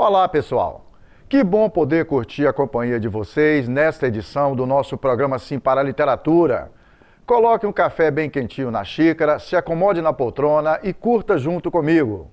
Olá, pessoal! Que bom poder curtir a companhia de vocês nesta edição do nosso programa Sim para a Literatura. Coloque um café bem quentinho na xícara, se acomode na poltrona e curta junto comigo.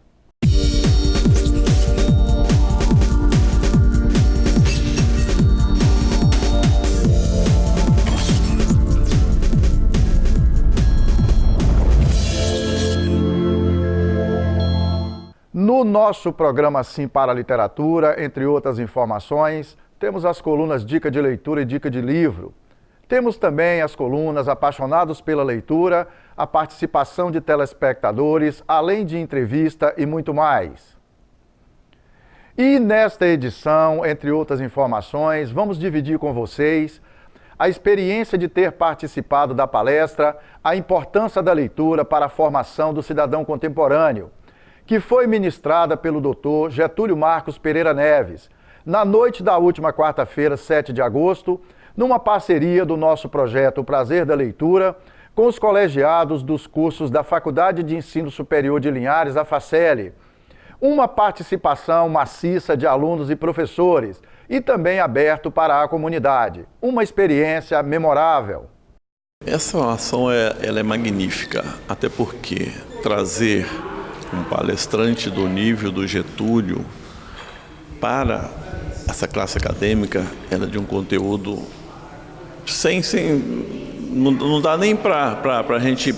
No nosso programa Sim para a Literatura, entre outras informações, temos as colunas Dica de Leitura e Dica de Livro. Temos também as colunas Apaixonados pela Leitura, a participação de telespectadores, além de entrevista e muito mais. E nesta edição, entre outras informações, vamos dividir com vocês a experiência de ter participado da palestra A Importância da Leitura para a Formação do Cidadão Contemporâneo, que foi ministrada pelo Dr. Getúlio Marcos Pereira Neves, na noite da última quarta-feira, 7 de agosto, numa parceria do nosso projeto O Prazer da Leitura, com os colegiados dos cursos da Faculdade de Ensino Superior de Linhares, a FACELI. Uma participação maciça de alunos e professores, e também aberto para a comunidade. Uma experiência memorável. Essa ação ela é magnífica, até porque trazer um palestrante do nível do Getúlio para essa classe acadêmica era de um conteúdo não dá nem para a gente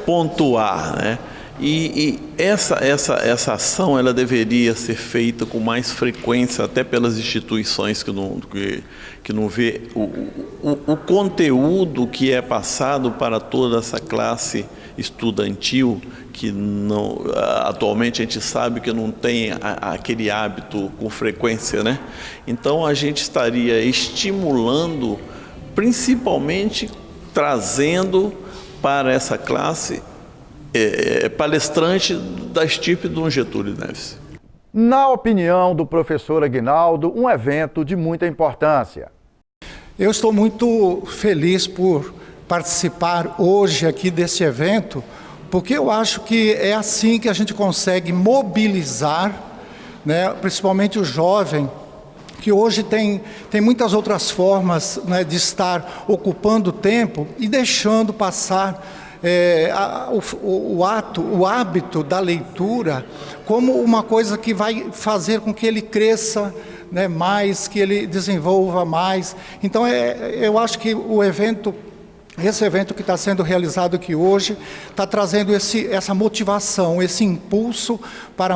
pontuar, né? E essa ação ela deveria ser feita com mais frequência, até pelas instituições que não vê o conteúdo que é passado para toda essa classe estudantil, que não, atualmente a gente sabe que não tem aquele hábito com frequência, né? Então a gente estaria estimulando, principalmente trazendo para essa classe palestrante da estirpe do Getúlio Neves. Na opinião do professor Aguinaldo, um evento de muita importância. Eu estou muito feliz por participar hoje aqui desse evento, porque eu acho que é assim que a gente consegue mobilizar, né, principalmente o jovem, que hoje tem muitas outras formas, né, de estar ocupando o tempo e deixando passar o hábito da leitura como uma coisa que vai fazer com que ele cresça, né, mais, que ele desenvolva mais. Então eu acho que esse evento que está sendo realizado aqui hoje está trazendo essa motivação, esse impulso para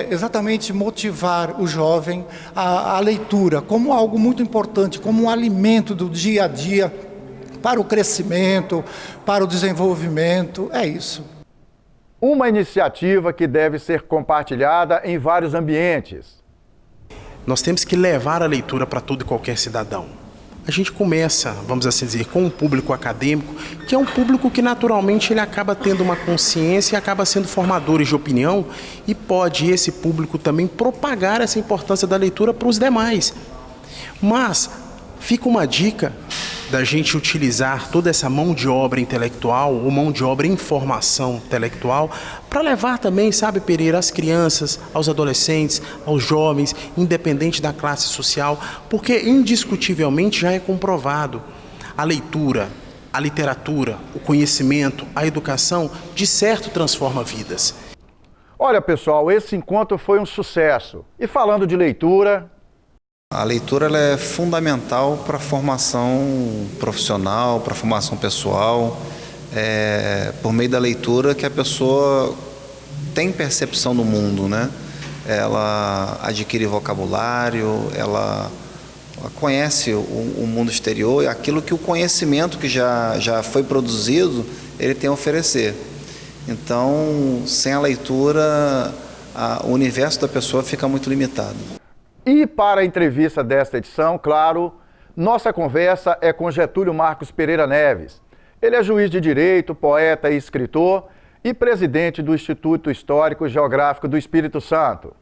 exatamente motivar o jovem à leitura como algo muito importante, como um alimento do dia a dia para o crescimento, para o desenvolvimento. É isso. Uma iniciativa que deve ser compartilhada em vários ambientes. Nós temos que levar a leitura para todo e qualquer cidadão. A gente começa, vamos assim dizer, com um público acadêmico, que é um público que naturalmente ele acaba tendo uma consciência e acaba sendo formadores de opinião, e pode esse público também propagar essa importância da leitura para os demais. Mas fica uma dica da gente utilizar toda essa mão de obra intelectual, ou mão de obra em formação intelectual, para levar também, sabe, Pereira, às crianças, aos adolescentes, aos jovens, independente da classe social, porque indiscutivelmente já é comprovado. A leitura, a literatura, o conhecimento, a educação, de certo transforma vidas. Olha, pessoal, esse encontro foi um sucesso. E falando de leitura, a leitura ela é fundamental para a formação profissional, para a formação pessoal. Por meio da leitura que a pessoa tem percepção do mundo, né? Ela adquire vocabulário, ela conhece o mundo exterior e aquilo que o conhecimento que já foi produzido, ele tem a oferecer. Então, sem a leitura, o universo da pessoa fica muito limitado. E para a entrevista desta edição, claro, nossa conversa é com Getúlio Marcos Pereira Neves. Ele é juiz de direito, poeta e escritor e presidente do Instituto Histórico e Geográfico do Espírito Santo.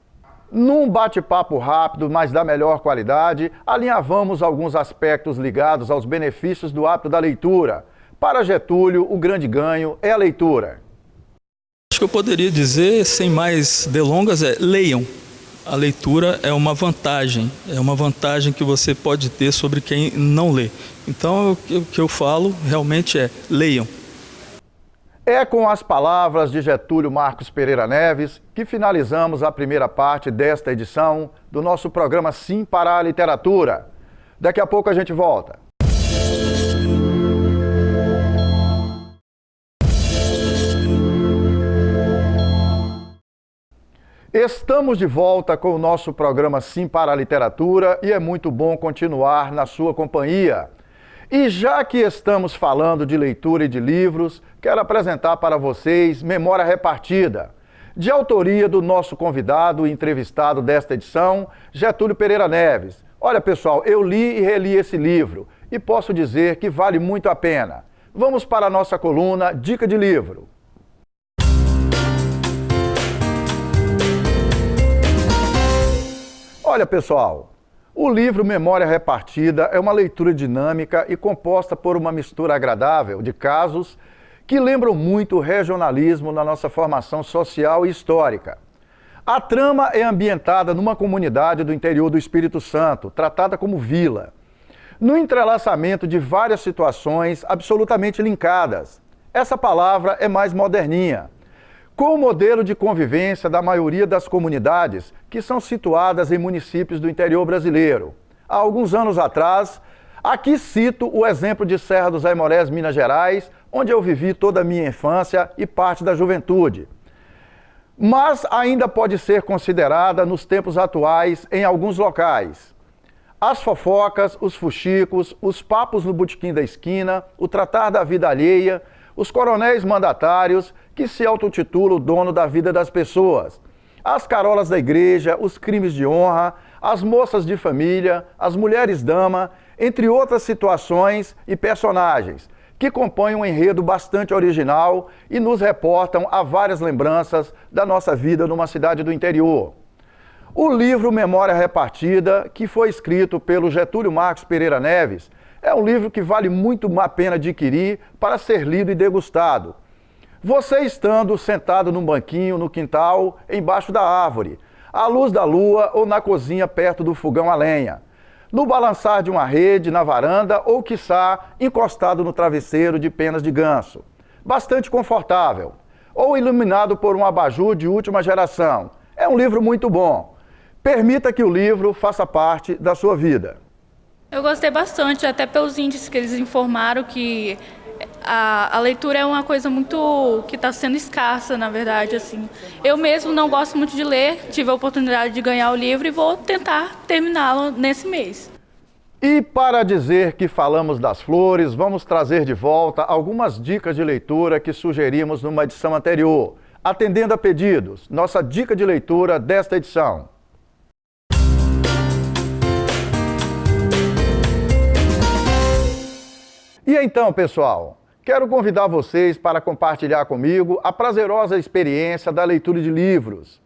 Num bate-papo rápido, mas da melhor qualidade, alinhavamos alguns aspectos ligados aos benefícios do hábito da leitura. Para Getúlio, o grande ganho é a leitura. Acho que eu poderia dizer, sem mais delongas, leiam. a leitura é uma vantagem que você pode ter sobre quem não lê. Então, o que eu falo realmente é: leiam. É com as palavras de Getúlio Marcos Pereira Neves que finalizamos a primeira parte desta edição do nosso programa Sim para a Literatura. Daqui a pouco a gente volta. Estamos de volta com o nosso programa Sim para a Literatura e é muito bom continuar na sua companhia. E já que estamos falando de leitura e de livros, quero apresentar para vocês Memória Repartida, de autoria do nosso convidado e entrevistado desta edição, Getúlio Pereira Neves. Olha, pessoal, eu li e reli esse livro e posso dizer que vale muito a pena. Vamos para a nossa coluna Dica de Livro. Olha, pessoal, o livro Memória Repartida é uma leitura dinâmica e composta por uma mistura agradável de casos que lembram muito o regionalismo na nossa formação social e histórica. A trama é ambientada numa comunidade do interior do Espírito Santo, tratada como vila, no entrelaçamento de várias situações absolutamente linkadas. Essa palavra é mais moderninha, com o modelo de convivência da maioria das comunidades que são situadas em municípios do interior brasileiro. Há alguns anos atrás, aqui cito o exemplo de Serra dos Aimorés, Minas Gerais, onde eu vivi toda a minha infância e parte da juventude. Mas ainda pode ser considerada nos tempos atuais em alguns locais. As fofocas, os fuxicos, os papos no botequim da esquina, o tratar da vida alheia, os coronéis mandatários que se autotitulam o dono da vida das pessoas, as carolas da igreja, os crimes de honra, as moças de família, as mulheres dama, entre outras situações e personagens, que compõem um enredo bastante original e nos reportam a várias lembranças da nossa vida numa cidade do interior. O livro Memória Repartida, que foi escrito pelo Getúlio Marcos Pereira Neves, é um livro que vale muito a pena adquirir para ser lido e degustado. Você estando sentado num banquinho, no quintal, embaixo da árvore, à luz da lua ou na cozinha perto do fogão a lenha, no balançar de uma rede, na varanda ou, quiçá, encostado no travesseiro de penas de ganso. Bastante confortável. Ou iluminado por um abajur de última geração. É um livro muito bom. Permita que o livro faça parte da sua vida. Eu gostei bastante, até pelos índices que eles informaram que a leitura é uma coisa muito que está sendo escassa, na verdade, assim. Eu mesmo não gosto muito de ler, tive a oportunidade de ganhar o livro e vou tentar terminá-lo nesse mês. E para dizer que falamos das flores, vamos trazer de volta algumas dicas de leitura que sugerimos numa edição anterior, atendendo a pedidos. Nossa dica de leitura desta edição. E então, pessoal, quero convidar vocês para compartilhar comigo a prazerosa experiência da leitura de livros.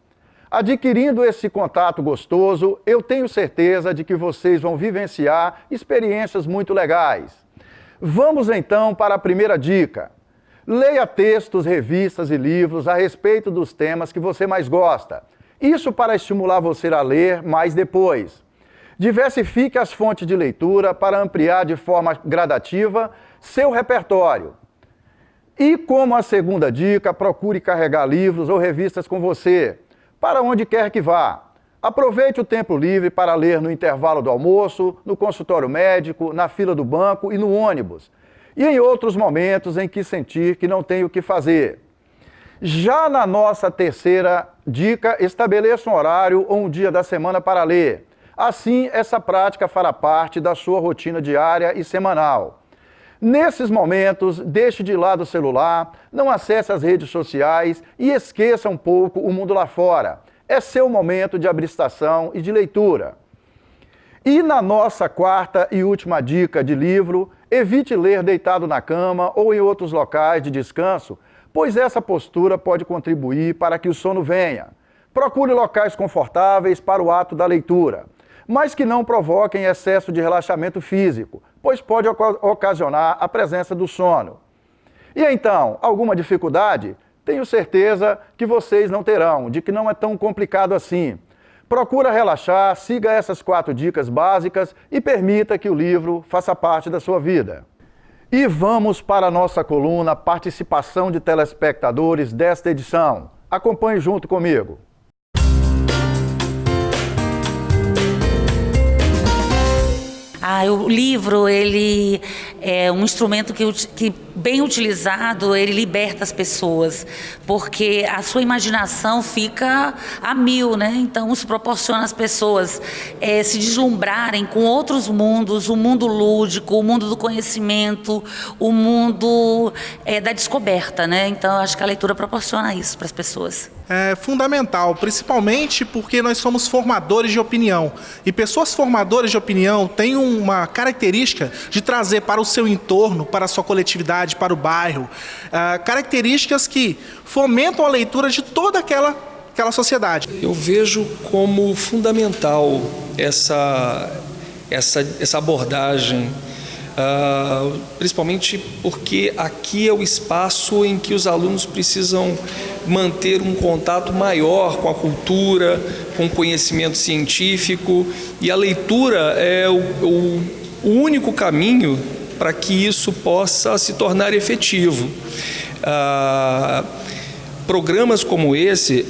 Adquirindo esse contato gostoso, eu tenho certeza de que vocês vão vivenciar experiências muito legais. Vamos então para a primeira dica. Leia textos, revistas e livros a respeito dos temas que você mais gosta. Isso para estimular você a ler mais depois. Diversifique as fontes de leitura para ampliar de forma gradativa seu repertório. E como a segunda dica, procure carregar livros ou revistas com você, para onde quer que vá. Aproveite o tempo livre para ler no intervalo do almoço, no consultório médico, na fila do banco e no ônibus. E em outros momentos em que sentir que não tem o que fazer. Já na nossa terceira dica, estabeleça um horário ou um dia da semana para ler. Assim, essa prática fará parte da sua rotina diária e semanal. Nesses momentos, deixe de lado o celular, não acesse as redes sociais e esqueça um pouco o mundo lá fora. É seu momento de abstração e de leitura. E na nossa quarta e última dica de livro, evite ler deitado na cama ou em outros locais de descanso, pois essa postura pode contribuir para que o sono venha. Procure locais confortáveis para o ato da leitura, mas que não provoquem excesso de relaxamento físico, pois pode ocasionar a presença do sono. E então, alguma dificuldade? Tenho certeza que vocês não terão, de que não é tão complicado assim. Procura relaxar, siga essas 4 dicas básicas e permita que o livro faça parte da sua vida. E vamos para a nossa coluna Participação de Telespectadores desta edição. Acompanhe junto comigo. O livro, ele é um instrumento que bem utilizado, ele liberta as pessoas, porque a sua imaginação fica a mil, né? Então, isso proporciona às pessoas se deslumbrarem com outros mundos, o mundo lúdico, o mundo do conhecimento, o mundo da descoberta, né? Então, eu acho que a leitura proporciona isso para as pessoas. É fundamental, principalmente porque nós somos formadores de opinião. E pessoas formadoras de opinião têm uma característica de trazer para o seu entorno, para a sua coletividade, para o bairro, características que fomentam a leitura de toda aquela sociedade. Eu vejo como fundamental essa abordagem, principalmente porque aqui é o espaço em que os alunos precisam manter um contato maior com a cultura, com o conhecimento científico, e a leitura é o único caminho para que isso possa se tornar efetivo. Programas como esse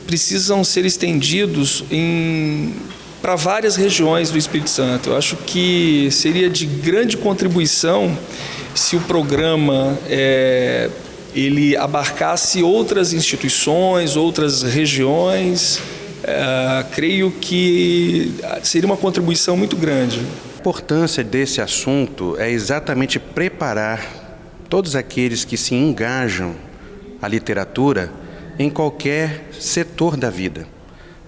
precisam ser estendidos para várias regiões do Espírito Santo. Eu acho que seria de grande contribuição se o programa ele abarcasse outras instituições, outras regiões. Creio que seria uma contribuição muito grande. A importância desse assunto é exatamente preparar todos aqueles que se engajam à literatura em qualquer setor da vida.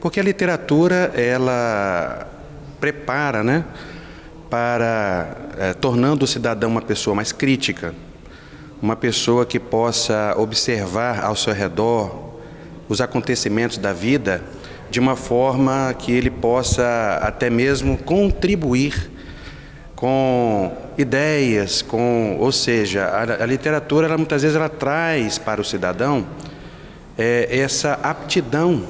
Porque a literatura, ela prepara, né, tornando o cidadão uma pessoa mais crítica, uma pessoa que possa observar ao seu redor os acontecimentos da vida de uma forma que ele possa até mesmo contribuir com ideias, ou seja, a literatura, ela, muitas vezes, ela traz para o cidadão essa aptidão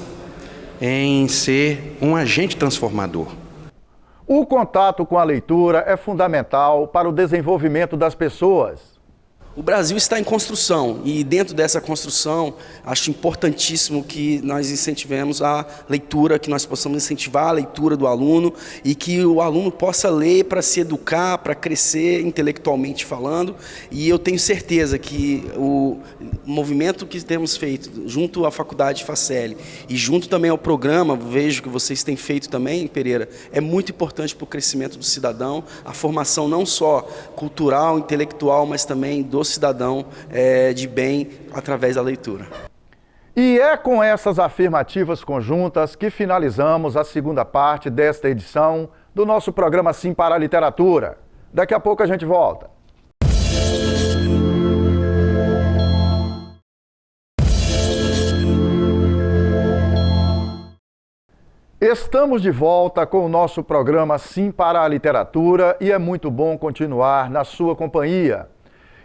em ser um agente transformador. O contato com a leitura é fundamental para o desenvolvimento das pessoas. O Brasil está em construção e dentro dessa construção acho importantíssimo que nós incentivemos a leitura, que nós possamos incentivar a leitura do aluno e que o aluno possa ler para se educar, para crescer intelectualmente falando. E eu tenho certeza que o movimento que temos feito junto à Faculdade Faceli e junto também ao programa, vejo que vocês têm feito também, Pereira, é muito importante para o crescimento do cidadão, a formação não só cultural, intelectual, mas também do cidadão de bem através da leitura. E é com essas afirmativas conjuntas que finalizamos a segunda parte desta edição do nosso programa Sim para a Literatura. Daqui a pouco a gente volta. Estamos de volta com o nosso programa Sim para a Literatura e é muito bom continuar na sua companhia.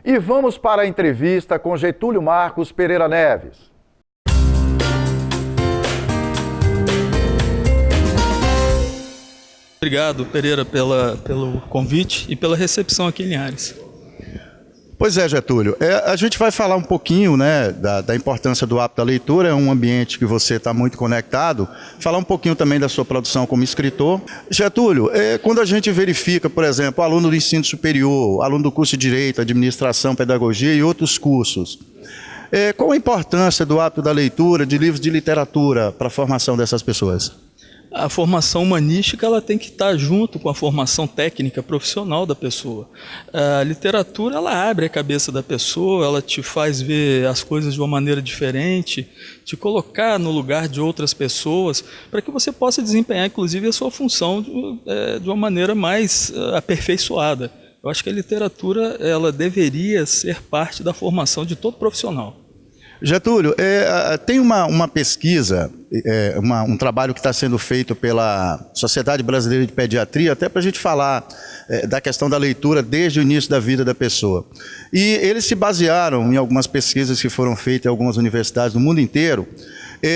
E vamos para a entrevista com Getúlio Marcos Pereira Neves. Obrigado, Pereira, pelo convite e pela recepção aqui em Linhares. Pois é, Getúlio. A gente vai falar um pouquinho, né, da importância do hábito da leitura, é um ambiente que você está muito conectado. Falar um pouquinho também da sua produção como escritor. Getúlio, quando a gente verifica, por exemplo, aluno do ensino superior, aluno do curso de Direito, Administração, Pedagogia e outros cursos, qual a importância do hábito da leitura, de livros de literatura para a formação dessas pessoas? A formação humanística ela tem que estar junto com a formação técnica profissional da pessoa. A literatura ela abre a cabeça da pessoa, ela te faz ver as coisas de uma maneira diferente, te colocar no lugar de outras pessoas, para que você possa desempenhar, inclusive, a sua função de uma maneira mais aperfeiçoada. Eu acho que a literatura ela deveria ser parte da formação de todo profissional. Getúlio, tem uma pesquisa, um trabalho que está sendo feito pela Sociedade Brasileira de Pediatria, até para a gente falar da questão da leitura desde o início da vida da pessoa. E eles se basearam em algumas pesquisas que foram feitas em algumas universidades do mundo inteiro,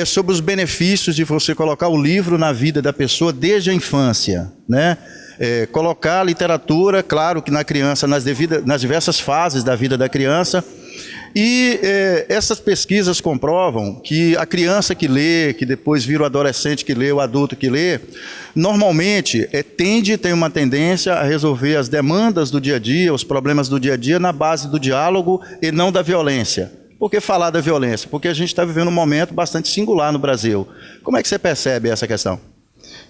sobre os benefícios de você colocar o livro na vida da pessoa desde a infância, né? Colocar a literatura, claro que na criança, nas diversas fases da vida da criança. E essas pesquisas comprovam que a criança que lê, que depois vira o adolescente que lê, o adulto que lê, normalmente tem uma tendência a resolver as demandas do dia a dia, os problemas do dia a dia na base do diálogo e não da violência. Por que falar da violência? Porque a gente está vivendo um momento bastante singular no Brasil. Como é que você percebe essa questão?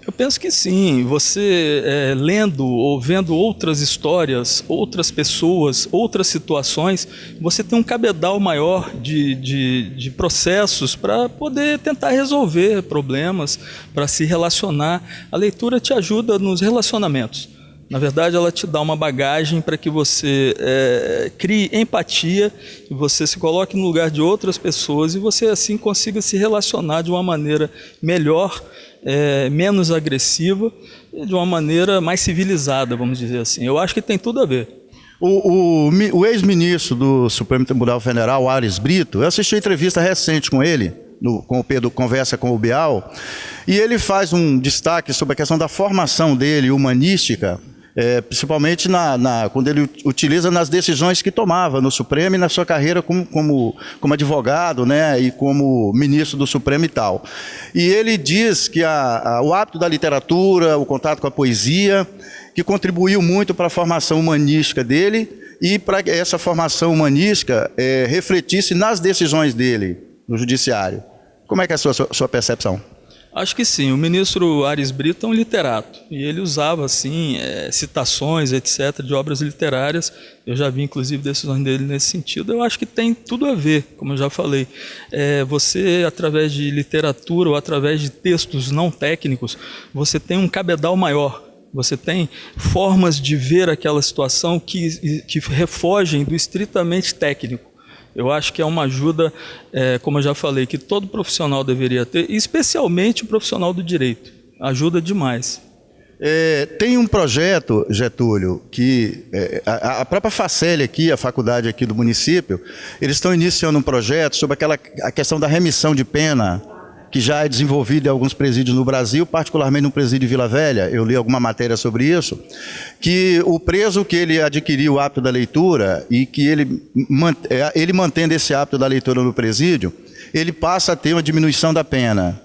Eu penso que sim. Você lendo ou vendo outras histórias, outras pessoas, outras situações, você tem um cabedal maior de processos para poder tentar resolver problemas, para se relacionar. A leitura te ajuda nos relacionamentos. Na verdade, ela te dá uma bagagem para que você crie empatia, e você se coloque no lugar de outras pessoas e você assim consiga se relacionar de uma maneira melhor, menos agressiva e de uma maneira mais civilizada, vamos dizer assim. Eu acho que tem tudo a ver. O ex-ministro do Supremo Tribunal Federal, Aires Brito, eu assisti uma entrevista recente com ele, com o Pedro Conversa com o Bial, e ele faz um destaque sobre a questão da formação dele, humanística, principalmente quando ele utiliza nas decisões que tomava no Supremo e na sua carreira como advogado, né, e como ministro do Supremo e tal. E ele diz que o hábito da literatura, o contato com a poesia, que contribuiu muito para a formação humanística dele e para que essa formação humanística refletisse nas decisões dele no judiciário. Como é que é a sua percepção? Acho que sim. O ministro Aires Brito é um literato e ele usava assim citações, etc., de obras literárias. Eu já vi inclusive decisões dele nesse sentido. Eu acho que tem tudo a ver, como eu já falei. Você, através de literatura ou através de textos não técnicos, você tem um cabedal maior. Você tem formas de ver aquela situação que refogem do estritamente técnico. Eu acho que é uma ajuda, como eu já falei, que todo profissional deveria ter, especialmente o profissional do direito. Ajuda demais. Tem um projeto, Getúlio, que a própria Facel aqui, a faculdade aqui do município, eles estão iniciando um projeto sobre a questão da remissão de pena, que já é desenvolvido em alguns presídios no Brasil, particularmente no presídio de Vila Velha. Eu li alguma matéria sobre isso, que o preso que ele adquiriu o hábito da leitura e que ele mantendo esse hábito da leitura no presídio, ele passa a ter uma diminuição da pena.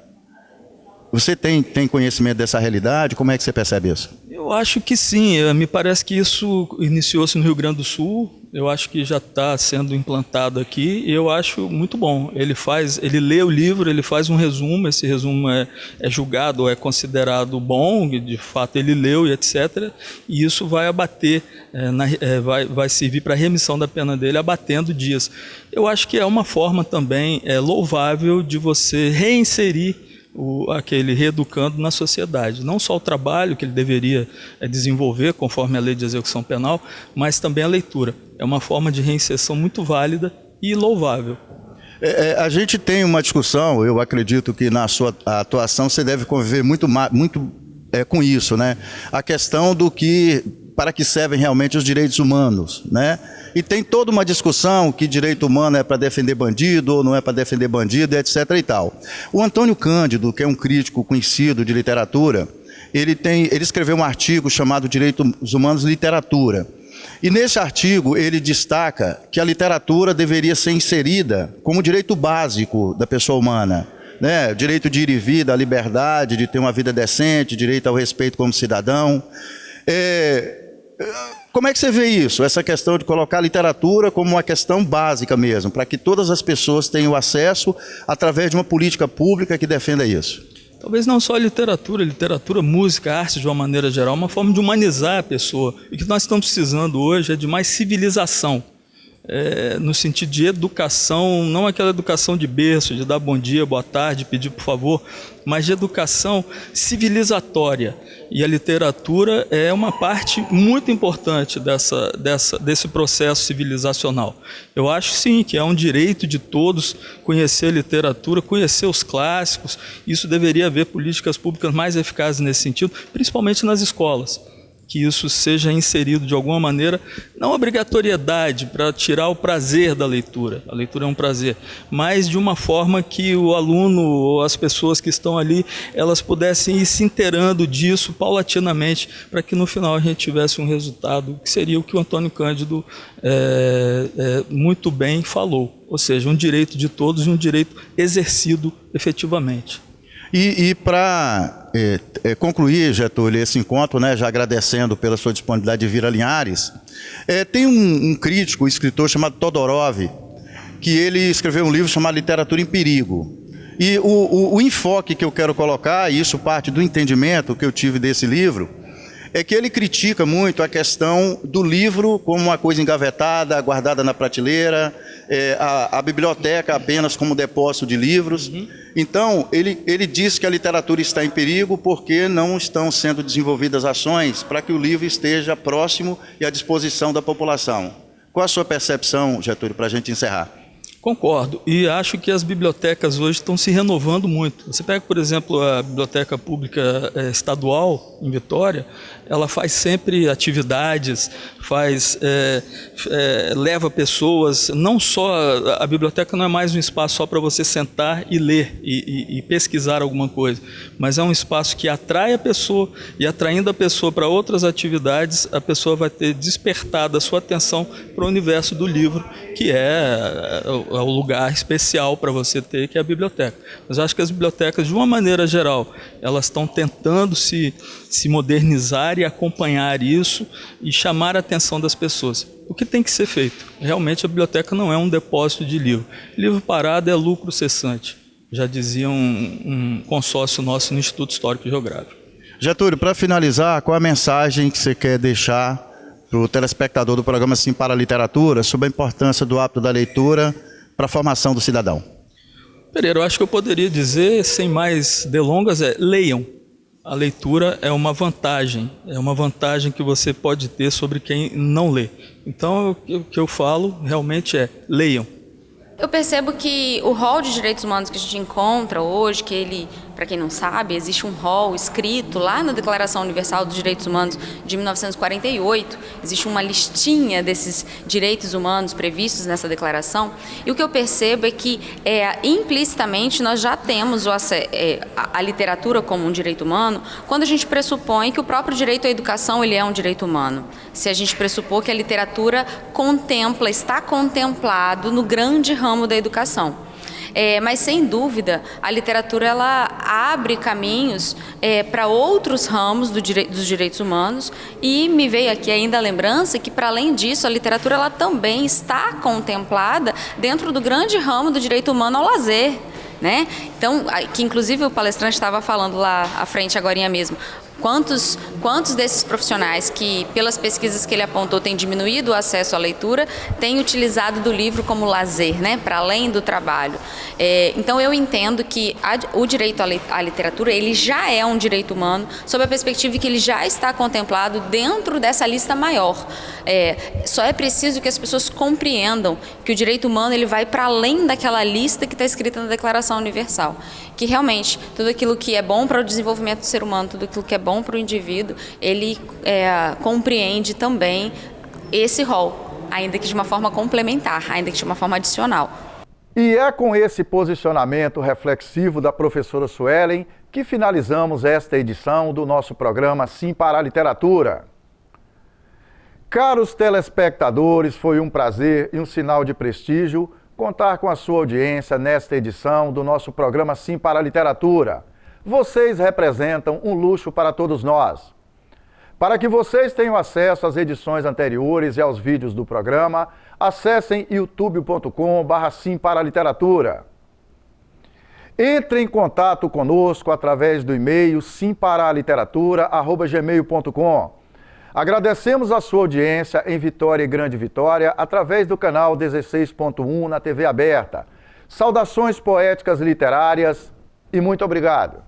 Você tem conhecimento dessa realidade? Como é que você percebe isso? Eu acho que sim. Me parece que isso iniciou-se no Rio Grande do Sul. Eu acho que já está sendo implantado aqui e eu acho muito bom. Ele lê o livro, ele faz um resumo, esse resumo é julgado ou é considerado bom, de fato ele leu e etc. E isso vai abater, vai servir para a remissão da pena dele, abatendo dias. Eu acho que é uma forma também louvável de você reinserir aquele reeducando na sociedade. Não só o trabalho que ele deveria desenvolver, conforme a lei de execução penal, mas também a leitura. É uma forma de reinserção muito válida e louvável. A gente tem uma discussão, eu acredito que na sua atuação você deve conviver muito com isso, né? A questão para que servem realmente os direitos humanos, né? E tem toda uma discussão que direito humano é para defender bandido ou não é para defender bandido, etc. e tal. O Antônio Cândido, que é um crítico conhecido de literatura, ele escreveu um artigo chamado Direitos Humanos e Literatura. E nesse artigo ele destaca que a literatura deveria ser inserida como direito básico da pessoa humana, né? Direito de ir e vir, da liberdade, de ter uma vida decente, direito ao respeito como cidadão. Como é que você vê isso? Essa questão de colocar a literatura como uma questão básica mesmo, para que todas as pessoas tenham acesso através de uma política pública que defenda isso? Talvez não só a literatura, música, arte de uma maneira geral, uma forma de humanizar a pessoa. E o que nós estamos precisando hoje é de mais civilização. No sentido de educação, não aquela educação de berço, de dar bom dia, boa tarde, pedir por favor, mas de educação civilizatória. E a literatura é uma parte muito importante desse processo civilizacional. Eu acho sim que é um direito de todos conhecer literatura, conhecer os clássicos. Isso deveria haver políticas públicas mais eficazes nesse sentido, principalmente nas escolas. que isso seja inserido de alguma maneira, não obrigatoriedade para tirar o prazer da leitura, a leitura é um prazer, mas de uma forma que o aluno ou as pessoas que estão ali, elas pudessem ir se inteirando disso paulatinamente, para que no final a gente tivesse um resultado que seria o que o Antônio Cândido muito bem falou, ou seja, um direito de todos e um direito exercido efetivamente. E para concluir, Getúlio, esse encontro, né, já agradecendo pela sua disponibilidade de vir a Linhares, tem um crítico, um escritor chamado Todorov, que ele escreveu um livro chamado Literatura em Perigo. E o enfoque que eu quero colocar, e isso parte do entendimento que eu tive desse livro, é que ele critica muito a questão do livro como uma coisa engavetada, guardada na prateleira, a biblioteca apenas como depósito de livros. Então, ele diz que a literatura está em perigo porque não estão sendo desenvolvidas ações para que o livro esteja próximo e à disposição da população. Qual a sua percepção, Getúlio, para a gente encerrar? Concordo, e acho que as bibliotecas hoje estão se renovando muito. Você pega, por exemplo, a Biblioteca Pública Estadual, em Vitória, ela faz sempre atividades, leva pessoas, não só, a biblioteca não é mais um espaço só para você sentar e ler e pesquisar alguma coisa, mas é um espaço que atrai a pessoa, e atraindo a pessoa para outras atividades, a pessoa vai ter despertado a sua atenção para o universo do livro, que é o lugar especial para você ter, que é a biblioteca. Mas eu acho que as bibliotecas, de uma maneira geral, elas estão tentando se modernizar e acompanhar isso e chamar a atenção das pessoas. O que tem que ser feito? Realmente a biblioteca não é um depósito de livro. Livro parado é lucro cessante. Já dizia um consórcio nosso no Instituto Histórico e Geográfico. Getúlio, para finalizar, qual a mensagem que você quer deixar para o telespectador do programa Sim para a Literatura sobre a importância do hábito da leitura para a formação do cidadão? Pereira, eu acho que eu poderia dizer, sem mais delongas, leiam. A leitura é uma vantagem que você pode ter sobre quem não lê. Então, o que eu falo realmente é, leiam. Eu percebo que o rol de direitos humanos que a gente encontra hoje, que ele, para quem não sabe, existe um rol escrito lá na Declaração Universal dos Direitos Humanos de 1948, existe uma listinha desses direitos humanos previstos nessa declaração, e o que eu percebo é que implicitamente nós já temos a literatura como um direito humano quando a gente pressupõe que o próprio direito à educação ele é um direito humano. Se a gente pressupor que a literatura está contemplado no grande ramo da educação. Mas, sem dúvida, a literatura ela abre caminhos para outros ramos dos direitos humanos, e me veio aqui ainda a lembrança que, para além disso, a literatura ela também está contemplada dentro do grande ramo do direito humano ao lazer, né? Então, que inclusive o palestrante estava falando lá à frente agorinha mesmo. Quantos desses profissionais que, pelas pesquisas que ele apontou, têm diminuído o acesso à leitura, têm utilizado do livro como lazer, né, para além do trabalho. Então, eu entendo que o direito à literatura ele já é um direito humano, sob a perspectiva de que ele já está contemplado dentro dessa lista maior. Só é preciso que as pessoas compreendam que o direito humano ele vai para além daquela lista que está escrita na Declaração Universal. Que realmente tudo aquilo que é bom para o desenvolvimento do ser humano, tudo aquilo que é bom para o indivíduo, ele compreende também esse rol, ainda que de uma forma complementar, ainda que de uma forma adicional. E é com esse posicionamento reflexivo da professora Suelen que finalizamos esta edição do nosso programa Sim para a Literatura. Caros telespectadores, foi um prazer e um sinal de prestígio contar com a sua audiência nesta edição do nosso programa Sim para a Literatura. Vocês representam um luxo para todos nós. Para que vocês tenham acesso às edições anteriores e aos vídeos do programa, acessem youtube.com/Sim para a Literatura. Entre em contato conosco através do e-mail simparaliteratura@gmail.com. Agradecemos a sua audiência em Vitória e Grande Vitória através do canal 16.1 na TV aberta. Saudações poéticas literárias e muito obrigado.